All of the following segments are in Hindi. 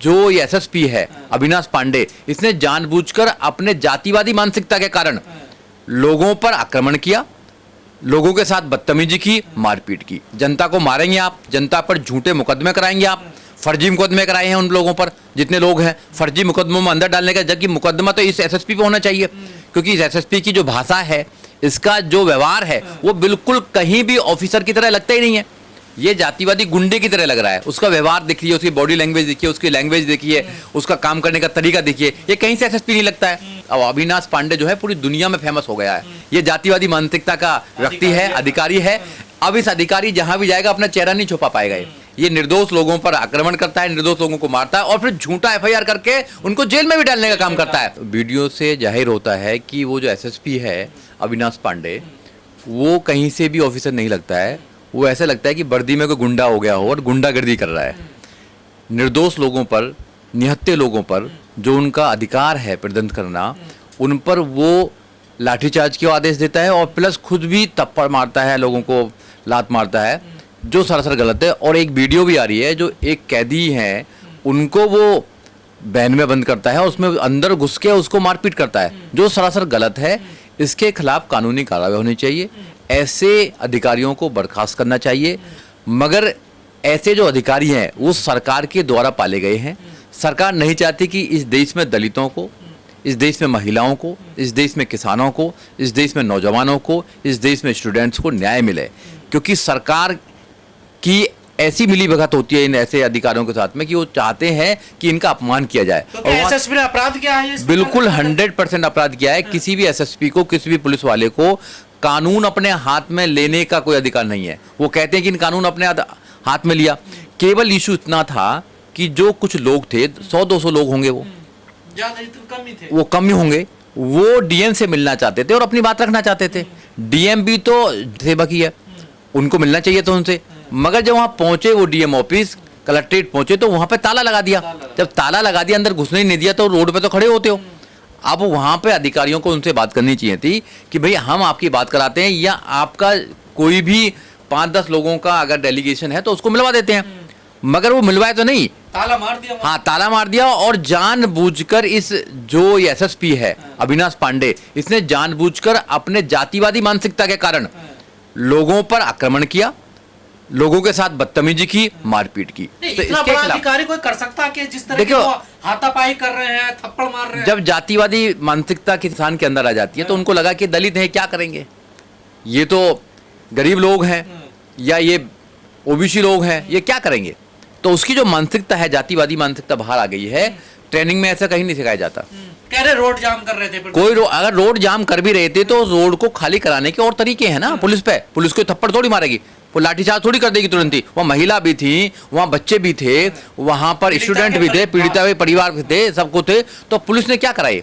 जो ये एसएसपी है अविनाश पांडे, इसने जानबूझकर अपने जातिवादी मानसिकता के कारण लोगों पर आक्रमण किया, लोगों के साथ बदतमीजी की, मारपीट की। जनता को मारेंगे आप, जनता पर झूठे मुकदमे कराएंगे आप, फर्जी मुकदमे कराए हैं उन लोगों पर, जितने लोग हैं फर्जी मुकदमों में अंदर डालने का, जबकि मुकदमा तो इस एसएसपी पे होना चाहिए, क्योंकि इस एसएसपी की जो भाषा है, इसका जो व्यवहार है, वो बिल्कुल कहीं भी ऑफिसर की तरह लगता ही नहीं है। ये जातिवादी गुंडे की तरह लग रहा है। उसका व्यवहार देखिए, उसकी बॉडी लैंग्वेज देखिए, उसकी लैंग्वेज देखिए, उसका काम करने का तरीका देखिए, ये कहीं से एसएसपी नहीं लगता है। अब अविनाश पांडे जो है पूरी दुनिया में फेमस हो गया है। ये जातिवादी मानसिकता का व्यक्ति है, अधिकारी है। अब इस अधिकारी जहां भी जाएगा अपना चेहरा नहीं छुपा पाएगा। ये निर्दोष लोगों पर आक्रमण करता है, निर्दोष लोगों को मारता है और फिर झूठा एफआईआर करके उनको जेल में भी डालने का काम करता है। वीडियो से जाहिर होता है कि वो जो एसएसपी है अविनाश पांडे, वो कहीं से भी ऑफिसर नहीं लगता है। वो ऐसा लगता है कि वर्दी में कोई गुंडा हो गया हो और गुंडागर्दी कर रहा है। निर्दोष लोगों पर, निहत्थे लोगों पर जो उनका अधिकार है प्रदर्शन करना, उन पर वो लाठीचार्ज के आदेश देता है और प्लस खुद भी थप्पड़ मारता है, लोगों को लात मारता है, जो सरासर गलत है। और एक वीडियो भी आ रही है, जो एक कैदी हैं उनको वो वैन में बंद करता है, उसमें अंदर घुस के उसको मारपीट करता है, जो सरासर गलत है। इसके खिलाफ कानूनी कार्रवाई होनी चाहिए। ऐसे अधिकारियों को बर्खास्त करना चाहिए। मगर ऐसे जो अधिकारी हैं वो सरकार के द्वारा पाले गए हैं। सरकार नहीं चाहती कि इस देश में दलितों को, इस देश में महिलाओं को, इस देश में किसानों को, इस देश में नौजवानों को, इस देश में स्टूडेंट्स को न्याय मिले, क्योंकि सरकार की ऐसी मिलीभगत होती है इन ऐसे अधिकारियों के साथ में कि वो चाहते हैं कि इनका अपमान किया जाए। तो क्या एसएसपी ने अपराध किया है? बिल्कुल 100% अपराध किया है। किसी भी एसएसपी को, किसी भी पुलिस वाले को कानून अपने हाथ में लेने का कोई अधिकार नहीं है। वो कहते हैं कि इन कानून अपने हाथ में लिया। केवल इशू इतना था कि जो कुछ लोग थे, 100-200 लोग होंगे, वो कम ही थे, वो कम ही होंगे, वो डीएम से मिलना चाहते थे और अपनी बात रखना चाहते थे। डीएम भी तो सेवक ही है, उनको मिलना चाहिए तो उनसे। मगर जब वहां पहुंचे, वो डीएम ऑफिस, कलेक्ट्रेट पहुंचे, तो वहां पे ताला लगा दिया। जब ताला लगा दिया, अंदर घुसने ही नहीं दिया, तो रोड पे तो खड़े होते हो। अब वहां पे अधिकारियों को उनसे बात करनी चाहिए थी कि भाई हम आपकी बात कराते हैं, या आपका कोई भी 5-10 लोगों का अगर डेलीगेशन है तो उसको मिलवा देते हैं। मगर वो मिलवाए तो नहीं, ताला मार दिया। हाँ, ताला मार दिया। और जानबूझकर इस जो एसएसपी है अविनाश पांडे, इसने जानबूझकर अपने जातिवादी मानसिकता के कारण लोगों पर आक्रमण किया, लोगों के साथ बदतमीजी की, मारपीट की। तो इतना बड़ा अधिकारी कोई कर सकता कि जिस तरह की हाथापाई कर रहे हैं, थप्पड़ मार रहे हैं? जब जातिवादी मानसिकता किसान के अंदर आ जाती है तो उनको लगा कि दलित हैं, क्या करेंगे, ये तो गरीब लोग हैं या ये ओबीसी लोग हैं, ये क्या करेंगे। तो उसकी जो मानसिकता है, जातिवादी मानसिकता बाहर आ गई है। ट्रेनिंग में ऐसा कहीं नहीं सिखाया जाता। कह रहे रोड जाम कर रहे थे। कोई अगर रोड जाम कर भी रहे थे तो रोड को खाली कराने के और तरीके हैं ना। पुलिस पे, पुलिस को थप्पड़ थोड़ी मारेगी, वो लाठीचार्ज थोड़ी कर देगी तुरंत ही। वहाँ महिला भी थी, वहाँ बच्चे भी थे, वहाँ पर स्टूडेंट भी थे, पीड़िता परिवार भी थे, सबको थे। तो पुलिस ने क्या कराई?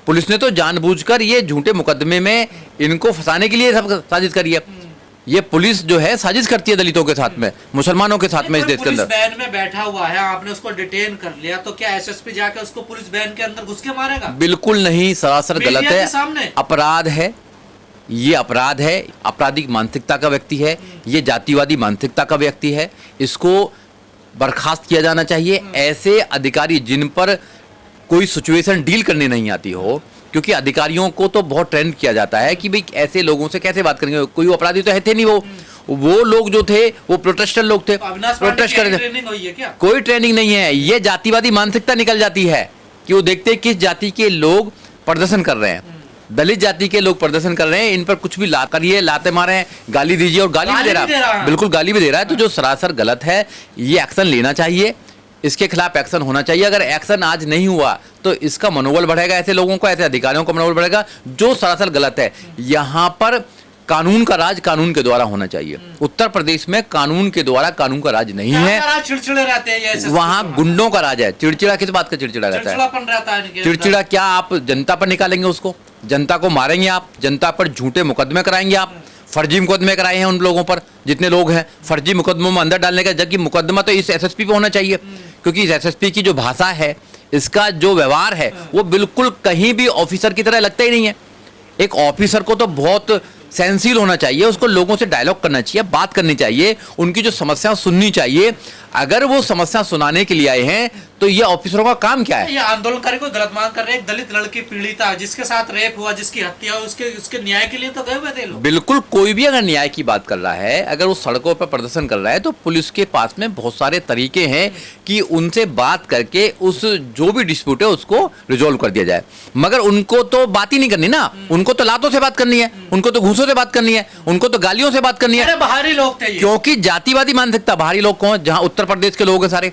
पुलिस ने तो जानबूझकर ये झूठे मुकदमे में इनको फंसाने के लिए सब साजिश करी है। ये पुलिस जो है साजिश करती है दलितों के साथ में, मुसलमानों के साथ में। इस देश के अंदर वैन में बैठा हुआ है, आपने उसको डिटेन कर लिया, तो क्या एसएसपी जाके उसको पुलिस वैन के अंदर घुस के मारेगा? बिल्कुल नहीं, सरासर गलत है, अपराध है, ये अपराध है। आपराधिक मानसिकता का व्यक्ति है, ये जातिवादी मानसिकता का व्यक्ति है। इसको बर्खास्त किया जाना चाहिए। ऐसे अधिकारी जिन पर कोई सिचुएशन डील करने नहीं आती हो, क्योंकि अधिकारियों को तो बहुत ट्रेंड किया जाता है कि भाई ऐसे लोगों से कैसे बात करेंगे। कोई अपराधी तो है थे नहीं, वो लोग जो थे वो प्रोटेस्टर लोग थे, प्रोटेस्ट कर रहे थे। कोई ट्रेनिंग नहीं है। ये जातिवादी मानसिकता निकल जाती है कि वो देखते हैं किस जाति के लोग प्रदर्शन कर रहे हैं। दलित जाति के लोग प्रदर्शन कर रहे हैं, इन पर कुछ भी ला करिए, लाते मारे, गाली दीजिए, और गाली भी दे रहा है, बिल्कुल गाली भी दे रहा है। तो जो सरासर गलत है, ये एक्शन लेना चाहिए, इसके खिलाफ एक्शन होना चाहिए। अगर एक्शन आज नहीं हुआ तो इसका मनोबल बढ़ेगा, ऐसे लोगों को, ऐसे अधिकारियों का मनोबल बढ़ेगा जो सरासर गलत है। यहाँ पर कानून का राज कानून के द्वारा होना चाहिए। उत्तर प्रदेश में कानून के द्वारा कानून का राज नहीं है, चिड़चिड़े रहते हैं, वहाँ गुंडों का राज है। चिड़चिड़ा किस बात का चिड़चिड़ा रहता है? चिड़चिड़ा क्या आप जनता पर निकालेंगे उसको? जनता को मारेंगे आप, जनता पर झूठे मुकदमे कराएंगे आप, फर्जी मुकदमे कराए हैं उन लोगों पर, जितने लोग हैं फर्जी मुकदमों में अंदर डालने का, जबकि मुकदमा तो इस एसएसपी पे होना चाहिए, क्योंकि इस एसएसपी की जो भाषा है, इसका जो व्यवहार है, वो बिल्कुल कहीं भी ऑफिसर की तरह लगता ही नहीं है। एक ऑफिसर को तो बहुत सेंसिल होना चाहिए, उसको लोगों से डायलॉग करना चाहिए, बात करनी चाहिए, उनकी जो समस्याएं सुननी चाहिए। अगर वो समस्या सुनाने के लिए आए हैं तो ये ऑफिसरों का काम क्या है? ये आंदोलनकारी कोई गलत मांग कर रहे हैं। एक दलित लड़की पीड़िता जिसके साथ रेप हुआ, जिसकी हत्या हुई, उसके न्याय के लिए तो गए हुए थे लोग। बिल्कुल, कोई भी अगर न्याय की बात कर रहा है, अगर वो सड़कों पर प्रदर्शन कर रहा है, तो पुलिस के पास में बहुत सारे तरीके हैं कि उनसे बात करके उस जो भी डिस्प्यूट है उसको रिजोल्व कर दिया जाए। मगर उनको तो बात ही नहीं करनी ना, उनको तो लातों से बात करनी है, उनको तो घूसों से बात करनी है, उनको तो गालियों से बात करनी है। अरे बाहरी लोग थे ये। क्योंकि जातिवादी मानसिकता, बाहरी लोग कौन? जहां उत्तर प्रदेश के लोग हैं सारे,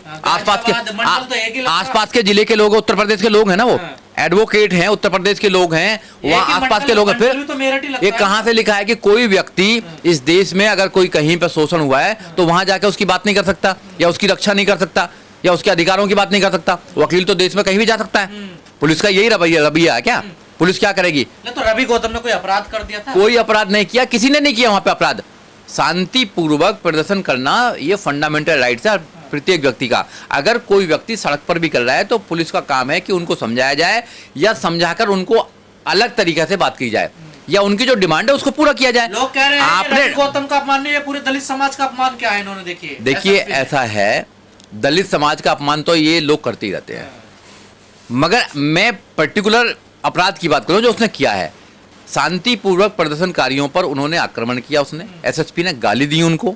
आसपास के जिले के लोग, उत्तर प्रदेश के लोग हैं ना, वो एडवोकेट हैं, उत्तर प्रदेश के लोग हैं, वहाँ आसपास के लोग हैं। फिर ये कहाँ से लिखा है कि कोई व्यक्ति इस देश में अगर कोई कहीं पर शोषण हुआ है तो वहां जाकर उसकी बात नहीं कर सकता, या उसकी रक्षा नहीं कर सकता, या उसके अधिकारों की बात नहीं कर सकता? वकील तो देश में कहीं भी जा सकता है। पुलिस का यही रवैया है क्या? पुलिस क्या करेगी? तो रवि गौतम ने कोई अपराध कर दिया था? कोई अपराध नहीं किया, किसी ने नहीं किया वहां पे अपराध। शांतिपूर्वक प्रदर्शन करना ये फंडामेंटल राइट्स है प्रत्येक व्यक्ति का। अगर कोई व्यक्ति सड़क पर भी कर रहा है तो पुलिस का काम है कि उनको समझाया जाए, या समझाकर उनको अलग तरीके से बात की जाए, या उनकी जो डिमांड है उसको पूरा किया जाए। लोग कह रहे हैं आपने रवि गौतम का अपमान नहीं है, पूरे दलित समाज का अपमान क्या है इन्होंने? देखिए ऐसा है, दलित समाज का अपमान तो ये लोग करते ही रहते हैं, मगर मैं पर्टिकुलर अपराध की बात करूं जो उसने किया है। शांतिपूर्वक प्रदर्शनकारियों पर उन्होंने आक्रमण किया, उसने एसएसपी ने गाली दी उनको,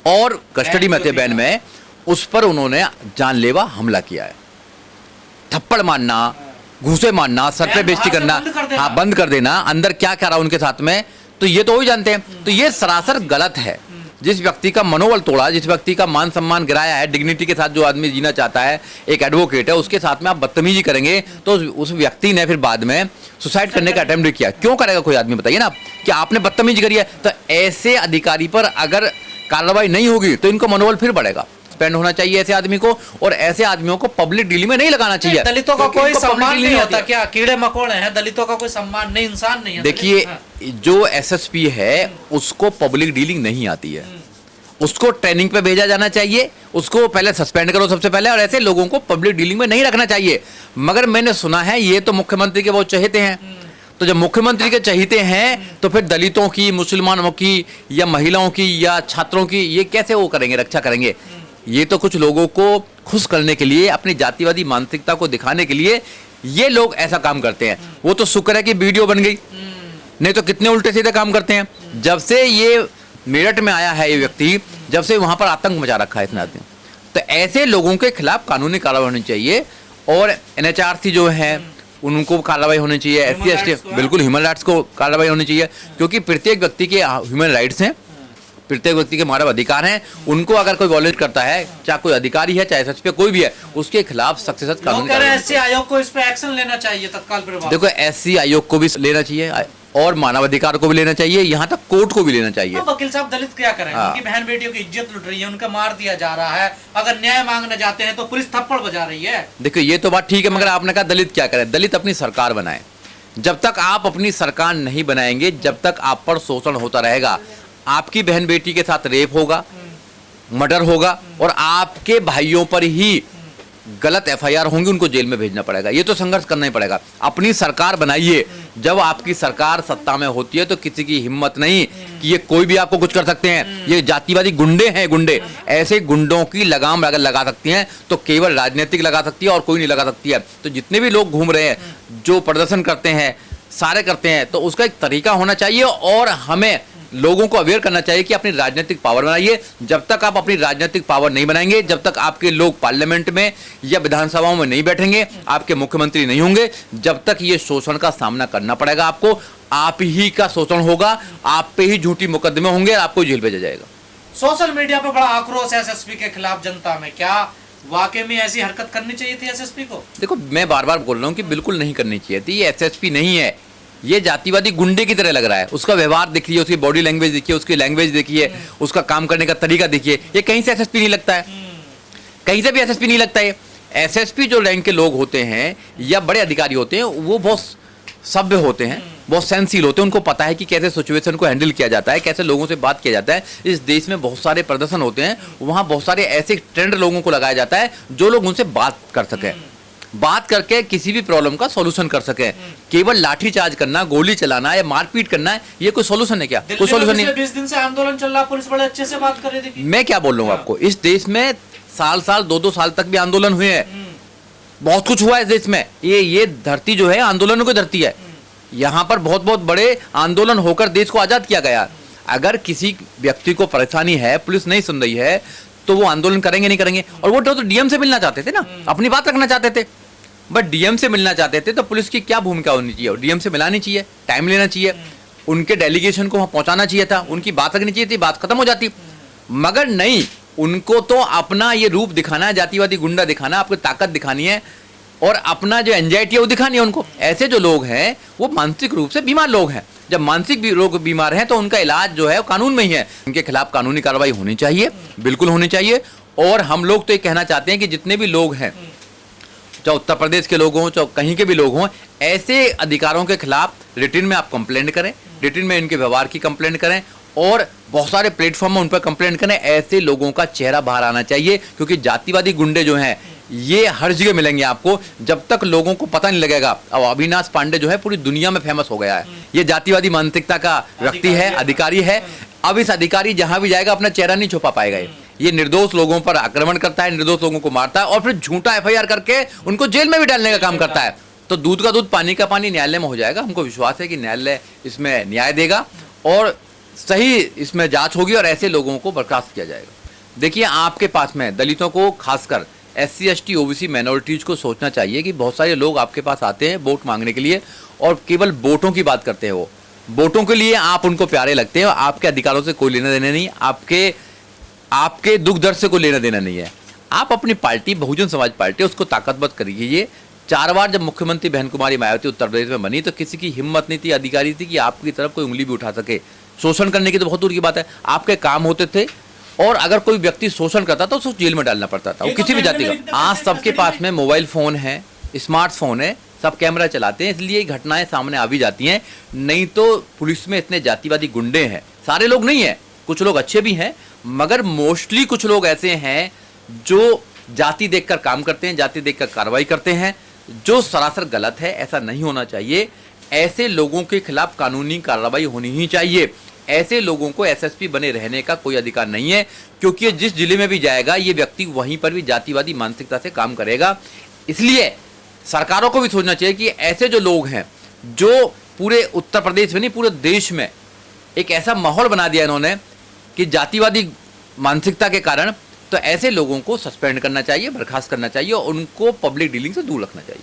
और कस्टडी में थे बैन में, उस पर उन्होंने जानलेवा हमला किया है। थप्पड़ मारना, घूसे मारना, सर पे बेइज्जती करना, हाँ बंद कर देना, अंदर क्या क्या रहा उनके साथ में, तो ये तो वही जानते हैं। तो ये सरासर गलत है। जिस व्यक्ति का मनोबल तोड़ा, जिस व्यक्ति का मान सम्मान गिराया है, डिग्निटी के साथ जो आदमी जीना चाहता है, एक एडवोकेट है, उसके साथ में आप बदतमीजी करेंगे तो उस व्यक्ति ने फिर बाद में सुसाइड करने का अटेम्प्ट किया। क्यों करेगा कोई आदमी? बताइए ना, कि आपने बदतमीजी करी है। तो ऐसे अधिकारी पर अगर कार्रवाई नहीं होगी तो इनको मनोबल फिर बढ़ेगा। स्पेंड होना चाहिए ऐसे आदमी को, और ऐसे आदमियों को पब्लिक डीलिंग में नहीं लगाना चाहिए। दलितों का कोई सम्मान नहीं होता क्या? कीड़े मकोड़े हैं, दलितों का कोई सम्मान नहीं, इंसान नहीं है। देखिए, जो एसएसपी है उसको पब्लिक डीलिंग नहीं आती है, उसको ट्रेनिंग पे भेजा जाना चाहिए, उसको पहले सस्पेंड करो सबसे पहले, और ऐसे लोगों को पब्लिक डीलिंग में नहीं रखना चाहिए। मगर मैंने सुना है ये तो मुख्यमंत्री के बहुत चहेते हैं, तो जब मुख्यमंत्री के चहेते हैं तो फिर दलितों की, मुसलमानों की, या महिलाओं की, या छात्रों की ये कैसे वो करेंगे, रक्षा करेंगे? ये तो कुछ लोगों को खुश करने के लिए, अपनी जातिवादी मानसिकता को दिखाने के लिए ये लोग ऐसा काम करते हैं। वो तो शुक्र है कि वीडियो बन गई, नहीं तो कितने उल्टे सीधे काम करते हैं। जब से ये मेरठ में आया है ये व्यक्ति, जब से वहां पर आतंक मचा रखा है इसने आदमी, तो ऐसे लोगों के खिलाफ कानूनी कार्रवाई होनी चाहिए, और एनएचआरसी जो है उनको कार्रवाई होनी चाहिए, एससी एसटी, बिल्कुल ह्यूमन राइट्स को कार्रवाई होनी चाहिए, क्योंकि प्रत्येक व्यक्ति के ह्यूमन राइट्स हैं, प्रत्येक व्यक्ति के मानव अधिकार हैं। उनको अगर कोई वॉलेट करता है, चाहे कोई अधिकारी है, चाहे एसएसपी कोई भी है, उसके खिलाफ सख्त से सख्त कानूनी एससी आयोग को इस पे एक्शन लेना चाहिए तत्काल प्रभाव। देखो, एससी आयोग को भी लेना चाहिए, और मानव अधिकार को भी लेना चाहिए, यहाँ तक कोर्ट को भी लेना चाहिए। तो वकील साहब, दलित क्या करें? उनकी बहन बेटियों की इज्जत लुट रही है, उनका मार दिया जा रहा है, अगर न्याय मांगने जाते हैं तो पुलिस थप्पड़ बजा रही है। देखो, ये तो बात ठीक है, मगर आपने कहा दलित क्या करे? दलित अपनी सरकार बनाए। जब तक आप अपनी सरकार नहीं बनाएंगे, जब तक आप पर शोषण होता रहेगा, आपकी बहन बेटी के साथ रेप होगा, मर्डर होगा, और आपके भाइयों पर ही गलत एफआईआर होंगी, उनको जेल में भेजना पड़ेगा। ये तो संघर्ष करना ही पड़ेगा। अपनी सरकार बनाइए। जब आपकी सरकार सत्ता में होती है तो किसी की हिम्मत नहीं कि ये कोई भी आपको कुछ कर सकते हैं। ये जातिवादी गुंडे हैं, गुंडे। ऐसे गुंडों की लगाम अगर लगा सकती हैं तो केवल राजनीतिक लगा सकती है, और कोई नहीं लगा सकती है। तो जितने भी लोग घूम रहे हैं, जो प्रदर्शन करते हैं, सारे करते हैं, तो उसका एक तरीका होना चाहिए, और हमें लोगों को अवेयर करना चाहिए कि अपनी राजनीतिक पावर बनाइए। जब तक आप अपनी राजनीतिक पावर नहीं बनाएंगे, जब तक आपके लोग पार्लियामेंट में या विधानसभाओं में नहीं बैठेंगे, आपके मुख्यमंत्री नहीं होंगे, जब तक ये शोषण का सामना करना पड़ेगा आपको। आप ही का शोषण होगा, आप पे ही झूठी मुकदमे होंगे, आपको जेल भेजा जाएगा। सोशल मीडिया पर बड़ा आक्रोश है एसएसपी के खिलाफ जनता में। क्या वाकई में ऐसी हरकत करनी चाहिए थी एसएसपी को? देखो, मैं बार बार बोल रहा हूँ कि बिल्कुल नहीं करनी चाहिए थी। ये एसएसपी नहीं है, ये जातिवादी गुंडे की तरह लग रहा है। उसका व्यवहार देखिए, उसकी बॉडी लैंग्वेज देखिए, उसकी लैंग्वेज देखिए, उसका काम करने का तरीका देखिए। ये कहीं से एसएसपी नहीं लगता है, कहीं से भी एसएसपी नहीं लगता है। एसएसपी जो रैंक के लोग होते हैं या बड़े अधिकारी होते हैं, वो बहुत सभ्य होते हैं, बहुत सेंसिल होते हैं। उनको पता है कि कैसे सिचुएशन को हैंडल किया जाता है, कैसे लोगों से बात किया जाता है। इस देश में बहुत सारे प्रदर्शन होते हैं, वहाँ बहुत सारे ऐसे ट्रेंड लोगों को लगाया जाता है जो लोग उनसे बात कर सकें। बात करके किसी भी प्रॉब्लम का सॉल्यूशन कर सके। केवल लाठीचार्ज करना, गोली चलाना या मारपीट करना है, ये कोई सॉल्यूशन है क्या? कोई सॉल्यूशन नहीं। 20 दिन से आंदोलन चल रहा, पुलिस बड़े अच्छे से बात कर रही थी। मैं क्या बोल रहा हूँ आपको, इस देश में साल 2-2 साल तक भी आंदोलन हुए हैं, बहुत कुछ हुआ है इस देश में। ये धरती जो है आंदोलनों की धरती है। यहाँ पर बहुत बहुत बड़े आंदोलन होकर देश को आजाद किया गया। अगर किसी व्यक्ति को परेशानी है, पुलिस नहीं सुन रही है, तो वो आंदोलन करेंगे नहीं करेंगे। और वो तो डीएम से मिलना चाहते थे ना, अपनी बात रखना चाहते थे, बट डीएम से मिलना चाहते थे तो पुलिस की क्या भूमिका होनी चाहिए? डीएम से मिलानी चाहिए, टाइम लेना चाहिए, उनके डेलीगेशन को वहां पहुंचाना चाहिए था, उनकी बात रखनी चाहिए थी, बात खत्म हो जाती। मगर नहीं, उनको तो अपना ये रूप दिखाना है, जातिवादी गुंडा दिखाना, आपको ताकत दिखानी है और अपना जो एंजाइटी है वो दिखानी है उनको। ऐसे जो लोग हैं वो मानसिक रूप से बीमार लोग हैं। जब मानसिक लोग बीमार हैं तो उनका इलाज जो है वो कानून में ही है। उनके खिलाफ कानूनी कार्रवाई होनी चाहिए, बिल्कुल होनी चाहिए। और हम लोग तो ये कहना चाहते हैं कि जितने भी लोग हैं, चाहे उत्तर प्रदेश के लोग हों, चाहे कहीं के भी लोग हों, ऐसे अधिकारों के खिलाफ रिटर्न में आप कंप्लेंट करें, रिटर्न में इनके व्यवहार की कंप्लेंट करें और बहुत सारे प्लेटफॉर्म में उन पर कंप्लेंट करें। ऐसे लोगों का चेहरा बाहर आना चाहिए, क्योंकि जातिवादी गुंडे जो हैं ये हर जगह मिलेंगे आपको। जब तक लोगों को पता नहीं लगेगा। अब अविनाश पांडे जो है पूरी दुनिया में फेमस हो गया है, ये जातिवादी मानसिकता का व्यक्ति है, अधिकारी है। अब इस अधिकारी जहां भी जाएगा अपना चेहरा नहीं छुपा पाएगा। ये निर्दोष लोगों पर आक्रमण करता है, निर्दोष लोगों को मारता है और फिर झूठा एफआईआर करके उनको जेल में भी डालने का काम करता है। तो दूध का दूध पानी का पानी न्यायालय में हो जाएगा। हमको विश्वास है कि न्यायालय इसमें न्याय देगा और सही इसमें जांच होगी और ऐसे लोगों को बर्खास्त किया जाएगा। देखिए, आपके पास में दलितों को, खासकर SC ST OBC माइनॉरिटीज को सोचना चाहिए कि बहुत सारे लोग आपके पास आते हैं वोट मांगने के लिए और केवल वोटों की बात करते हैं। वो वोटों के लिए आप उनको प्यारे लगते हैं, आपके अधिकारों से कोई लेना देना नहीं, आपके दुख दर्द से कोई लेना देना नहीं है। आप अपनी पार्टी बहुजन समाज पार्टी उसको ताकतवर करिए। 4 बार जब मुख्यमंत्री बहन कुमारी मायावती उत्तर प्रदेश में बनी तो किसी की हिम्मत नहीं थी, अधिकारी थी कि आपकी तरफ कोई उंगली भी उठा सके। शोषण करने की तो बहुत दूर की बात है, आपके काम होते थे और अगर कोई व्यक्ति शोषण करता था तो उसको जेल में डालना पड़ता था, वो किसी भी जाति का। आज सबके पास में मोबाइल फोन है, स्मार्टफोन है, सब कैमरा चलाते हैं, इसलिए घटनाएं सामने आ भी जाती हैं। नहीं तो पुलिस में इतने जातिवादी गुंडे हैं, सारे लोग नहीं है, कुछ लोग अच्छे भी हैं, मगर मोस्टली कुछ लोग ऐसे हैं जो जाति देखकर काम करते हैं, जाति देखकर कार्रवाई करते हैं, जो सरासर गलत है। ऐसा नहीं होना चाहिए। ऐसे लोगों के खिलाफ कानूनी कार्रवाई होनी ही चाहिए। ऐसे लोगों को SSP बने रहने का कोई अधिकार नहीं है, क्योंकि ये जिस जिले में भी जाएगा ये व्यक्ति वहीं पर भी जातिवादी मानसिकता से काम करेगा। इसलिए सरकारों को भी सोचना चाहिए कि ऐसे जो लोग हैं, जो पूरे उत्तर प्रदेश में नहीं पूरे देश में एक ऐसा माहौल बना दिया इन्होंने कि जातिवादी मानसिकता के कारण, तो ऐसे लोगों को सस्पेंड करना चाहिए, बर्खास्त करना चाहिए और उनको पब्लिक डीलिंग से दूर रखना चाहिए।